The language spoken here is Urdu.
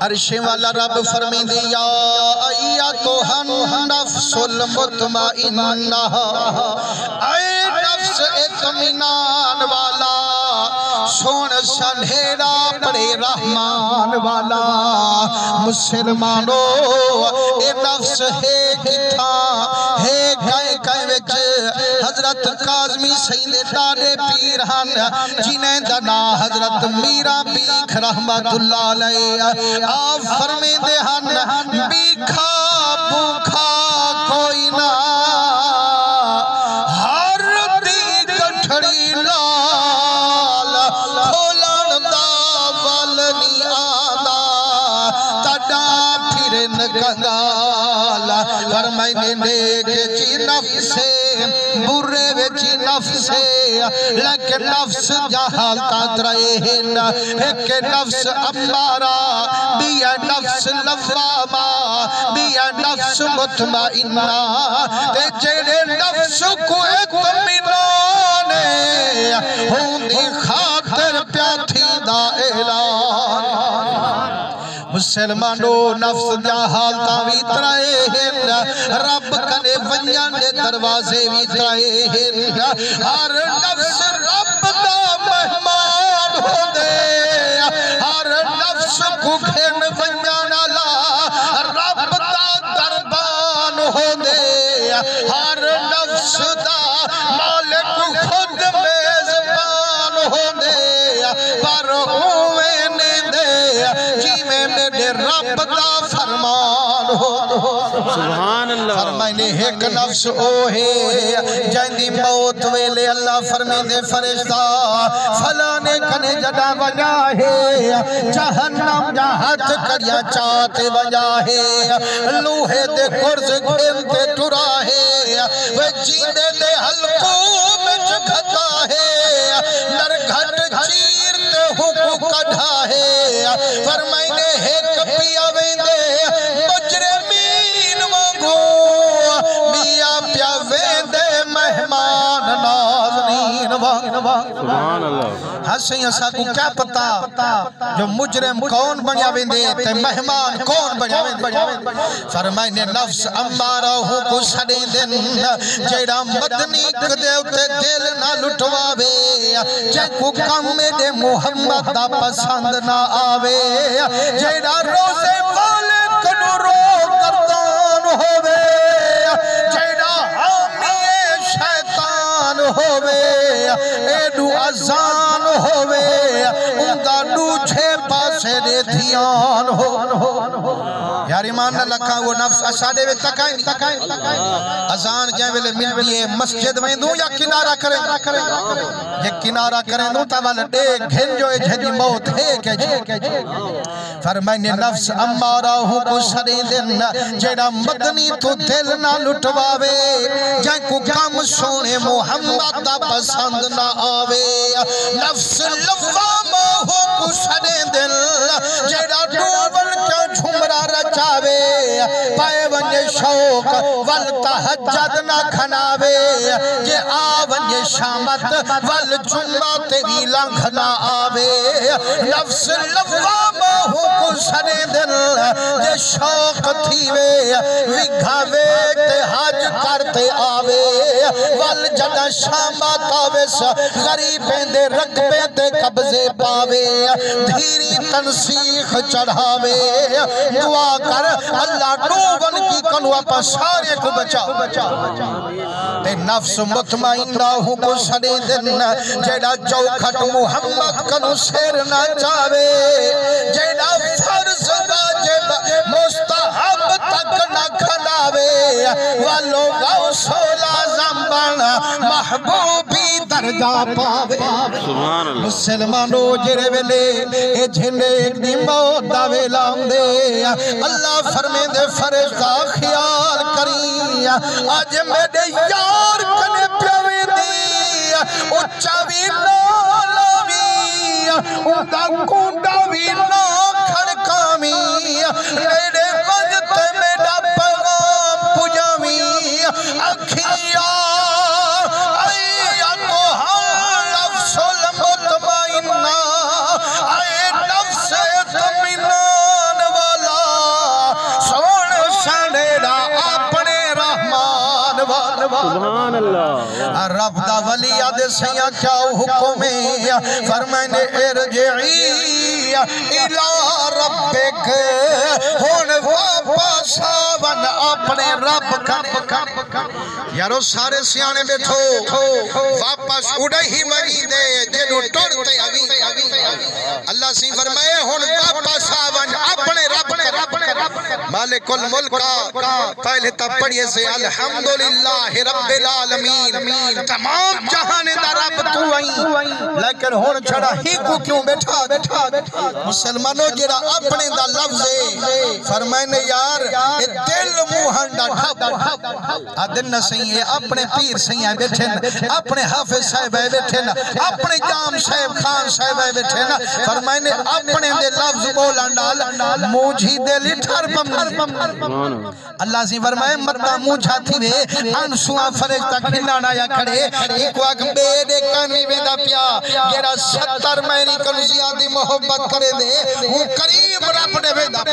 عرش والا رب فرمیندے یا ایتھا النفس المطمئنہ، اے نفس اطمینان والا، سون سنہیرا پڑے رحمان والا۔ مسلمانو اے نفس ہے کتھا ہے گئے گئے وچ حضرت کاظمی سید ڈاڈے پیر ہن جنہیں دنا حضرت میرا بیکھ رحمت اللہ علیہ آپ فرمیندے ہن بیکھا بھوکھا کوئی نہ، ہر دی گٹھڑی لال کھولن دا ول نہیں آندا، تڈا پھرن کنگال۔ فرمائنے نیک چی نفسے برے وچی نفسے، لیکن نفس جہالتا ترائے ہن، ایک نفس امارا بیا نفس لوامہ بیا نفس مطمئنہ، تے جیڑے نفس کو اطمینانے ہوندی خاطر پیاتھی دا اعلان۔ مسلمانو نفس جہالتا بھی ترائے ہن، رب کنے ونجان دے دروازے بھی ترائے ہن، ہر نفس رب دا مہمان ہو دے، ہر نفس کو کھین ونجان اللہ رب دا دربان ہو دے، ہر نفس دا مالک خود میزبان ہو دے، پر اوے نہیں دے جی میں میرے رب دا فرمان ہو۔ سبحان اللہ۔ فرمائنے ایک نفس او ہے جائندی موت ویلے اللہ فرمیندے فرشتہ فلانے کنے جڑا وجہ ہے، جہنم جہت کریا چاہتے وجہ ہے، لوہے دے قرض کھیلتے ٹرا ہے، وہ جیندے دے حلقوں میں چکھتا ہے، نرگھٹ چیرتے حقوق کڑھا ہے۔ فرمائنے ایک پیا ویندے مجرمین وانگو، میاں پیا ویندے مہمان نازنین وانگو۔ سبحان اللہ۔ ہنسیں اسا کو کیا پتا جو مجرم کون بنیا ویندے تے مہمان کون بنیا ویندے۔ فرمائنے نفس امارہ ہوں کو سڑے دن، جیڑا مدنی کدے اتے دل نہ لٹواوے، جے کو کم دے محمد دا پسند نہ آوے، جیڑا روزے والے کنو رو گردان ہووے، جیڑا حامی شیطان ہووے، ایڈو ازان ہووے، اندہ ڈوچھے پاسے دے دھیان ہو۔ یار ایمان نہ لکھا وہ نفس اشاڑے وے تکائیں ازان جائیں ویلے مل دیئے مسجد میں دوں یا کنارہ کریں، یہ کنارہ کریں دوں تاوال ڈے گھن جو جھنی موت ہے کہ جی۔ فرمائنے نفس امارہ ہوں کو سڑے دن، جیڑا مدنی تو دل نہ لٹواوے، جائیں کو کم سونے محمد دا پسند نہ آوے، نفس لوامہ ہوں کو سڑے دل، جیڑا ڈوبل کیوں جھمرا رچاوے، پائے ونجے شوق والتحجد نہ کھناوے، جے آونجے شامت والجمعہ تیری لنگھ نہ آوے، نفس لوامہ ہوں کو سڑے دل، جے شوق تھیوے وگھاوے تے حج کرتے آوے، والجدہ شامت آویس غریبیں دے رقبیں تے قبضے پاوے، دھیری تنسیخ چڑھاوے، دعا کر اللہ ڈوبن کی کنوہ پر سارے کو بچا۔ تے نفس مطمئنہ ہوں کو سڑے دن، جیڑا چوکھٹ محمد کنو سیر نہ چاوے، جیڑا فرض واجب مستحب تک نہ کھلاوے، والو غوث العظم بن محبوبی درجہ پاوے۔ سبحان اللہ۔ مسلمانو جرے ویلے اے جھنڈے ایک دی موت دا ویلام دے، اللہ فرمین دے فرشتہ خیال کری، آج میرے یار کنے پیوے دی، اچھا بھی نہ لاوی، اندہ کنڈا بھی نہ کھڑکامی، میرے وقت میرا پیغام پجامی، اکھیا نفس اطمینان سبحان اللہ رب دا ولی آدھے سیاں کیا حکم ہے فرمائنے ارجعی الى ربک ہون واپس آون اپنے رب کا یارو سارے سیانے بیٹھو واپس اڑے ہی مری دے جنو ٹوڑتے اللہ سی فرمائے ہون واپس آون اپنے رب کا مالک الملک پہلے تب پڑھئے سے الحمدللہ رب العالمین تمام جہانے دا رب تو آئیں لیکن ہون چھڑا ہی کو کیوں بیٹھا مسلمانوں جڑا اپنے دا لفظ فرمائنے یار دل موہنڈا ڈھپ آدن نہ صحیح ہے اپنے پیر صحیح بیٹھے اپنے حافظ صاحب بیٹھے اپنے جام صاحب خان صاحب بیٹھے فرمائنے اپنے دے لفظ بولن ڈال موجھی دے لٹھر پم اللہ سی فرمائے مطا موجھا تھی وے انسوان فرشتہ کھلانا یا کھڑے ایک وقت بیڑے کانی ویدہ پیا گیرا 70 مہینی کنو زیادی محبت کرے دے وہ قریب رب نے ویدہ